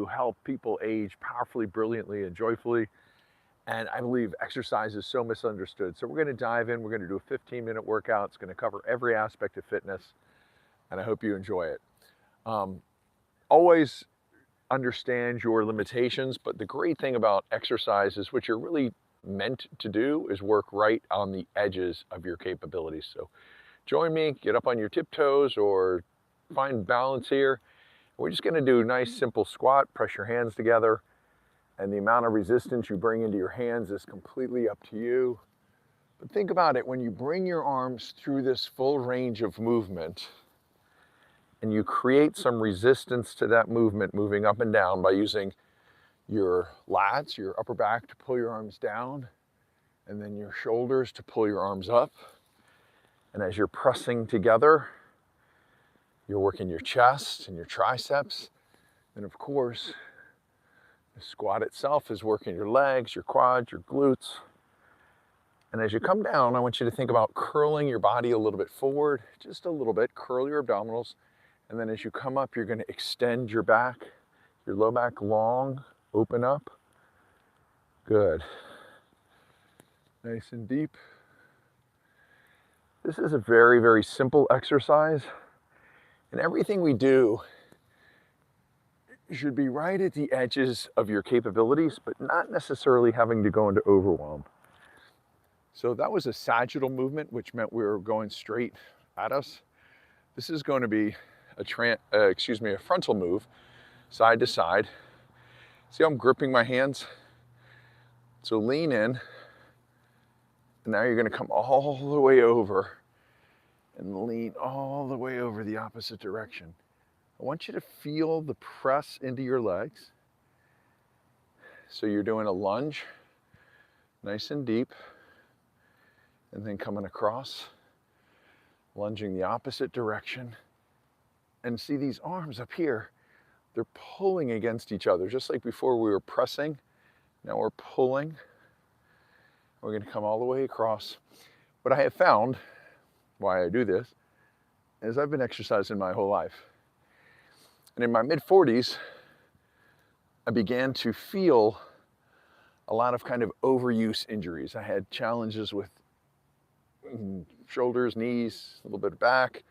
to help people age powerfully, brilliantly, and joyfully. And I believe exercise is so misunderstood. So we're going to dive in. We're going to do a 15-minute workout. It's going to cover every aspect of fitness, and I hope you enjoy it. Always understand your limitations, but the great thing about exercise is what you're really meant to do is work right on the edges of your capabilities. So join me, get up on your tiptoes or find balance here. We're just going to do a nice simple squat. Press your hands together, and the amount of resistance you bring into your hands is completely up to you. But think about it, when you bring your arms through this full range of movement and you create some resistance to that movement, moving up and down by using your lats, your upper back to pull your arms down, and then your shoulders to pull your arms up. And as you're pressing together, you're working your chest and your triceps. And of course, the squat itself is working your legs, your quads, your glutes. And as you come down, I want you to think about curling your body a little bit forward, just a little bit, curl your abdominals. And then as you come up, you're going to extend your back, your low back long, open up. Good. Nice and deep. This is a very, very simple exercise. And everything we do should be right at the edges of your capabilities, but not necessarily having to go into overwhelm. So that was a sagittal movement, which meant we were going straight at us. This is going to be a frontal move, side to side. See how I'm gripping my hands? So lean in, and now you're going to come all the way over and lean all the way over the opposite direction. I want you to feel the press into your legs. So you're doing a lunge, nice and deep, and then coming across, lunging the opposite direction. And see these arms up here, they're pulling against each other, just like before we were pressing. Now we're pulling. We're going to come all the way across. What I have found, why I do this, is I've been exercising my whole life. And in my mid-40s, I began to feel a lot of kind of overuse injuries. I had challenges with shoulders, knees, a little bit of back.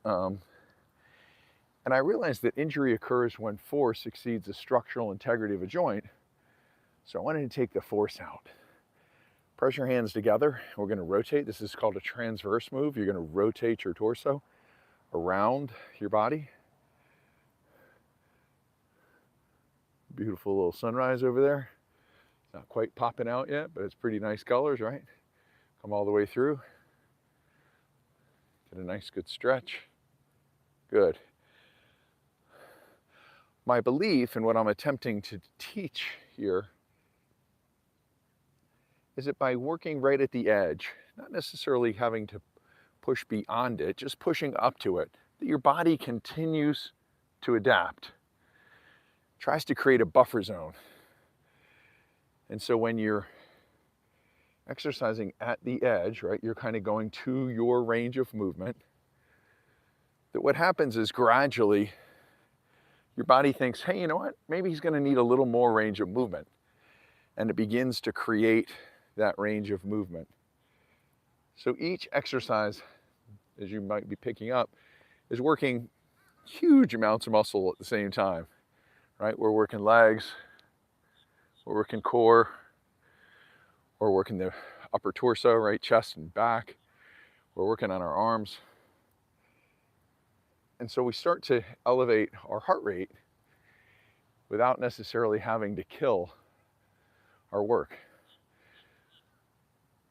And I realized that injury occurs when force exceeds the structural integrity of a joint. So I wanted to take the force out. Press your hands together. We're going to rotate. This is called a transverse move. You're going to rotate your torso around your body. Beautiful little sunrise over there. It's not quite popping out yet, but it's pretty nice colors, right? Come all the way through. Get a nice good stretch. Good. My belief and what I'm attempting to teach here is that by working right at the edge, not necessarily having to push beyond it, just pushing up to it, that your body continues to adapt, tries to create a buffer zone. And so when you're exercising at the edge, right, you're kind of going to your range of movement, that what happens is gradually your body thinks, hey, you know what, maybe he's going to need a little more range of movement. And it begins to create that range of movement. So each exercise, as you might be picking up, is working huge amounts of muscle at the same time, right? We're working legs, we're working core, we're working the upper torso, right? Chest and back. We're working on our arms. And so we start to elevate our heart rate without necessarily having to kill our work.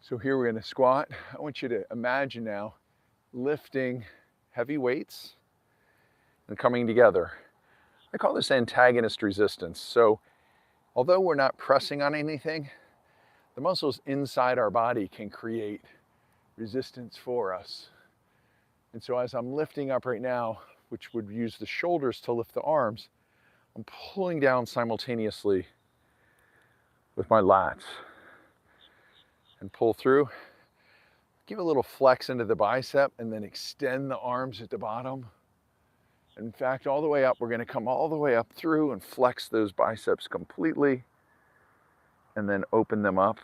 So here we're going to squat. I want you to imagine now lifting heavy weights and coming together. I call this antagonist resistance. So although we're not pressing on anything, the muscles inside our body can create resistance for us. And so as I'm lifting up right now, which would use the shoulders to lift the arms, I'm pulling down simultaneously with my lats. And pull through. Give a little flex into the bicep and then extend the arms at the bottom. In fact, all the way up, we're going to come all the way up through and flex those biceps completely and then open them up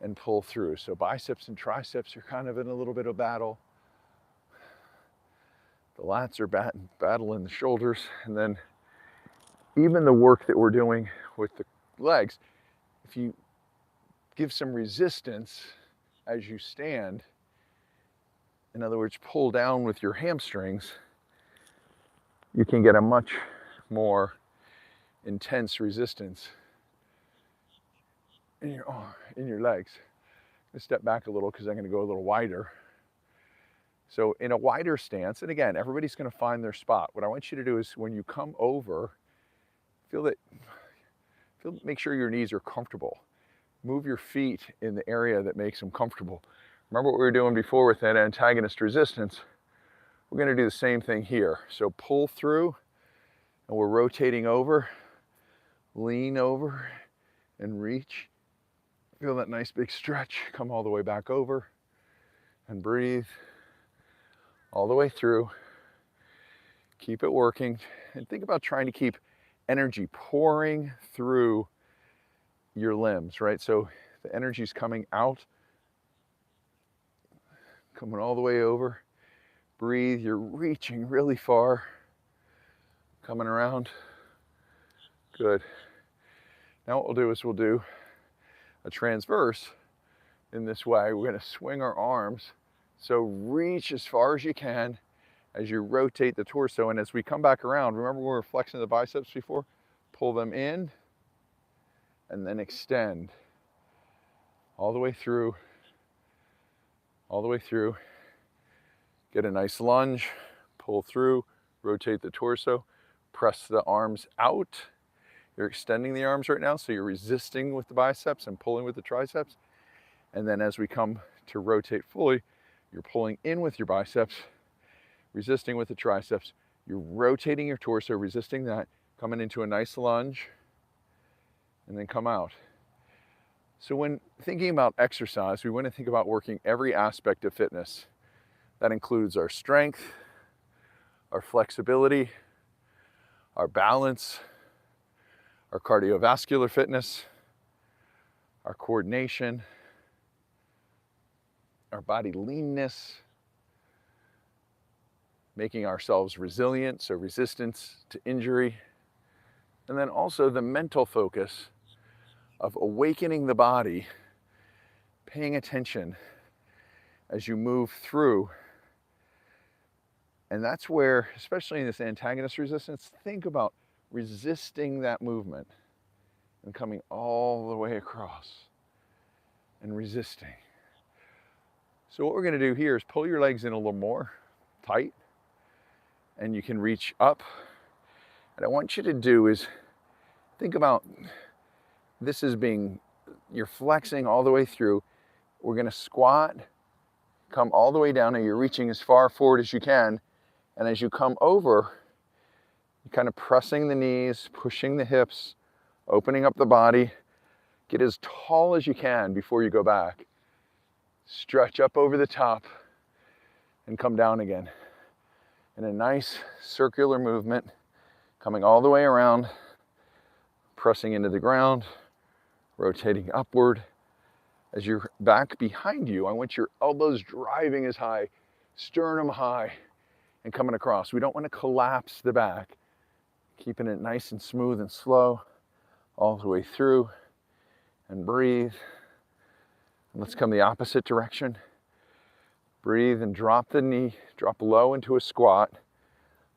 and pull through. So biceps and triceps are kind of in a little bit of battle. The lats are battling the shoulders, and then even the work that we're doing with the legs, if you give some resistance as you stand, in other words, pull down with your hamstrings, you can get a much more intense resistance in your legs. I'm gonna step back a little because I'm gonna go a little wider. So in a wider stance, and again, everybody's gonna find their spot. What I want you to do is when you come over, make sure your knees are comfortable. Move your feet in the area that makes them comfortable. Remember what we were doing before with that antagonist resistance? We're gonna do the same thing here. So pull through, and we're rotating over, lean over, and reach. Feel that nice big stretch. Come all the way back over, and breathe all the way through. Keep it working, and think about trying to keep energy pouring through your limbs, right? So the energy's coming out, coming all the way over. Breathe, you're reaching really far. Coming around. Good. Now what we'll do is we'll do a transverse in this way. We're going to swing our arms. So reach as far as you can as you rotate the torso. And as we come back around, remember we were flexing the biceps before? Pull them in and then extend all the way through, all the way through. Get a nice lunge, pull through, rotate the torso, press the arms out. You're extending the arms right now, so you're resisting with the biceps and pulling with the triceps. And then as we come to rotate fully, you're pulling in with your biceps, resisting with the triceps. You're rotating your torso, resisting that, coming into a nice lunge, and then come out. So when thinking about exercise, we want to think about working every aspect of fitness. That includes our strength, our flexibility, our balance, our cardiovascular fitness, our coordination, our body leanness, making ourselves resilient, so resistance to injury, and then also the mental focus of awakening the body, paying attention as you move through. And that's where, especially in this antagonist resistance, think about resisting that movement and coming all the way across and resisting. So what we're going to do here is pull your legs in a little more tight, and you can reach up. And I want you to do is think about this as being, you're flexing all the way through. We're going to squat, come all the way down, and you're reaching as far forward as you can. And as you come over, you're kind of pressing the knees, pushing the hips, opening up the body. Get as tall as you can before you go back. Stretch up over the top and come down again. In a nice circular movement, coming all the way around, pressing into the ground, rotating upward. As you're back behind you, I want your elbows driving as high, sternum high, and coming across. We don't want to collapse the back. Keeping it nice and smooth and slow all the way through, and breathe. And let's come the opposite direction. Breathe and drop the knee, drop low into a squat.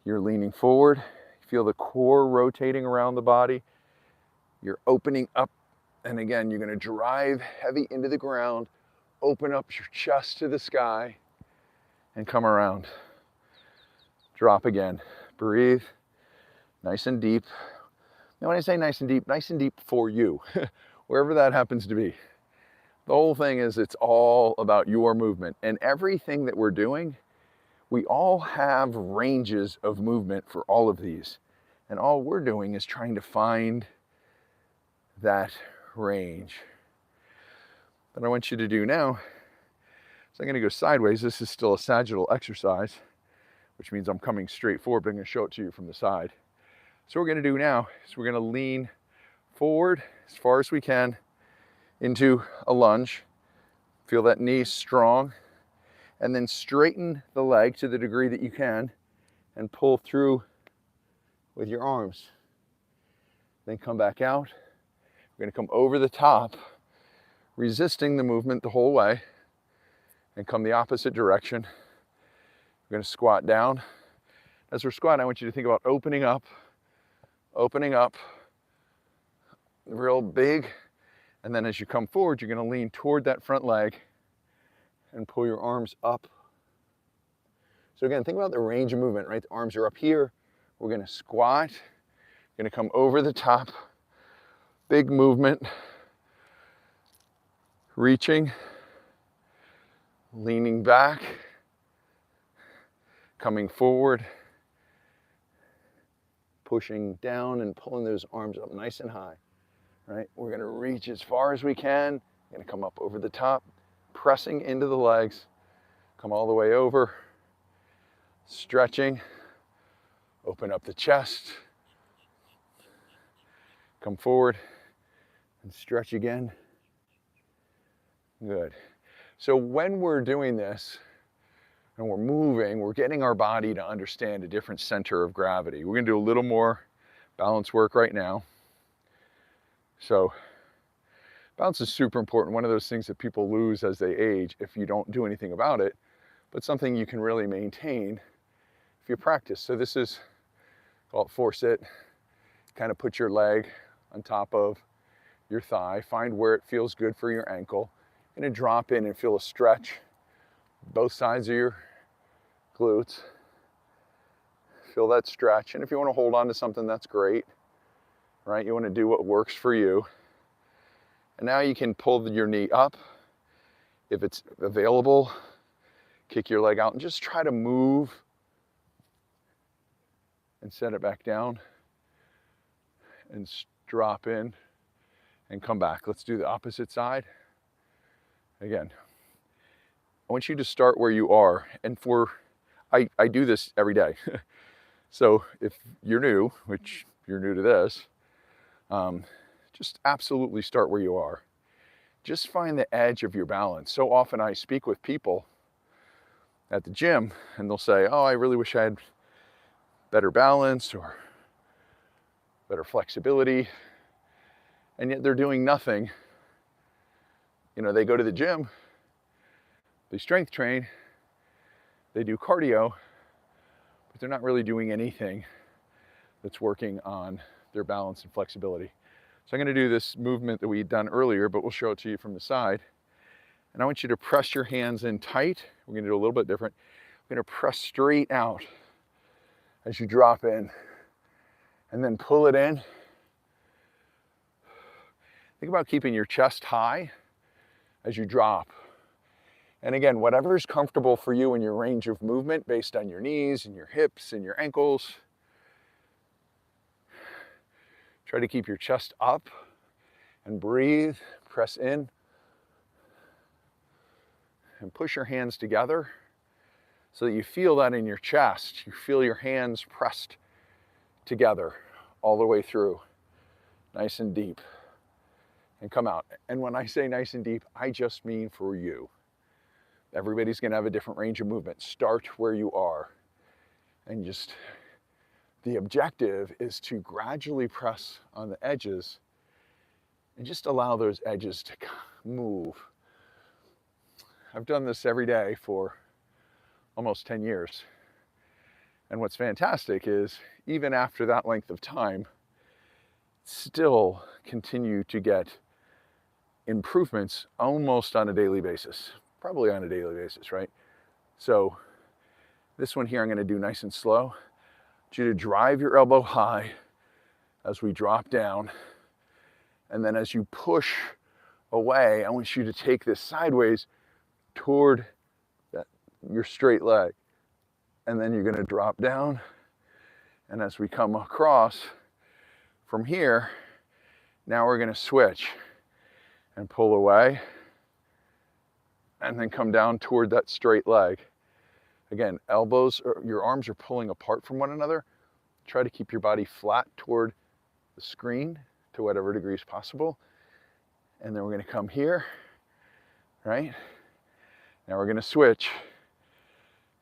You're leaning forward. Feel the core rotating around the body. You're opening up, and again, you're going to drive heavy into the ground, open up your chest to the sky, and come around. Drop again. Breathe. Nice and deep. Now when I say nice and deep for you, wherever that happens to be. The whole thing is it's all about your movement. And everything that we're doing, we all have ranges of movement for all of these. And all we're doing is trying to find that range. What I want you to do now is I'm going to go sideways. This is still a sagittal exercise, which means I'm coming straight forward, but I'm gonna show it to you from the side. So what we're gonna do now is we're gonna lean forward as far as we can into a lunge. Feel that knee strong, and then straighten the leg to the degree that you can and pull through with your arms. Then come back out. We're gonna come over the top, resisting the movement the whole way, and come the opposite direction. We're gonna squat down. As we're squatting, I want you to think about opening up, real big. And then as you come forward, you're gonna lean toward that front leg and pull your arms up. So again, think about the range of movement, right? The arms are up here. We're gonna squat, gonna come over the top, big movement, reaching, leaning back, coming forward, pushing down and pulling those arms up nice and high, right? We're gonna reach as far as we can, gonna come up over the top, pressing into the legs, come all the way over, stretching, open up the chest, come forward and stretch again. Good. So when we're doing this and we're moving, we're getting our body to understand a different center of gravity. We're gonna do a little more balance work right now. So balance is super important. One of those things that people lose as they age if you don't do anything about it, but something you can really maintain if you practice. So this is called force it. Kind of put your leg on top of your thigh. Find where it feels good for your ankle. Gonna drop in and feel a stretch. Both sides of your glutes. Feel that stretch. And if you want to hold on to something, that's great, right? You want to do what works for you. And now you can pull your knee up. If it's available, kick your leg out and just try to move and set it back down and drop in and come back. Let's do the opposite side. Again, I want you to start where you are. And I do this every day. So if you're new, which you're new to this, just absolutely start where you are. Just find the edge of your balance. So often I speak with people at the gym and they'll say, oh, I really wish I had better balance or better flexibility. And yet they're doing nothing. You know, they go to the gym, they strength train, they do cardio, but they're not really doing anything that's working on their balance and flexibility. So I'm gonna do this movement that we'd done earlier, but we'll show it to you from the side. And I want you to press your hands in tight. We're gonna do a little bit different. We're gonna press straight out as you drop in, and then pull it in. Think about keeping your chest high as you drop. And again, whatever is comfortable for you in your range of movement based on your knees and your hips and your ankles. Try to keep your chest up and breathe, press in, and push your hands together so that you feel that in your chest. You feel your hands pressed together all the way through, nice and deep. And come out. And when I say nice and deep, I just mean for you. Everybody's gonna have a different range of movement. Start where you are. And just, the objective is to gradually press on the edges and just allow those edges to move. I've done this every day for almost 10 years. And what's fantastic is, even after that length of time, still continue to get improvements almost on a daily basis, probably on a daily basis, right? So this one here I'm gonna do nice and slow. I want you to drive your elbow high as we drop down. And then as you push away, I want you to take this sideways toward your straight leg. And then you're gonna drop down. And as we come across from here, now we're gonna switch and pull away and then come down toward that straight leg. Again, your arms are pulling apart from one another. Try to keep your body flat toward the screen to whatever degree is possible. And then we're going to come here, right? Now we're going to switch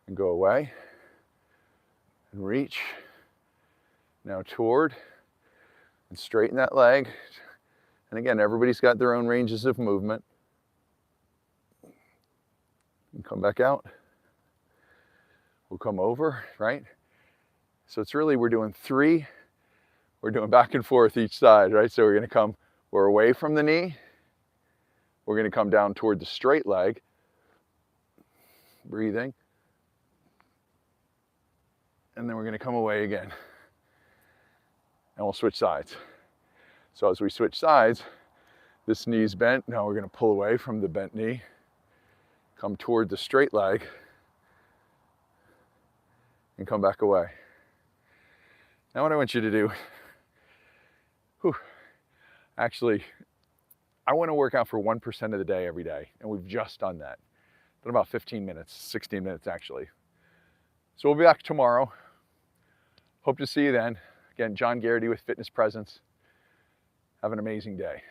and go away and reach. Now toward and straighten that leg. And again, everybody's got their own ranges of movement. And come back out. We'll come over, right? So it's really, we're doing 3. We're doing back and forth each side, right? So we're away from the knee. We're going to come down toward the straight leg. Breathing. And then we're going to come away again. And we'll switch sides. So as we switch sides, this knee's bent. Now we're going to pull away from the bent knee. Come toward the straight leg. And come back away. Now what I want you to do, actually, I want to work out for 1% of the day every day, and we've just done that. Done about 15 minutes, 16 minutes actually. So we'll be back tomorrow. Hope to see you then. Again, John Geraghty with Fitness Presence. Have an amazing day.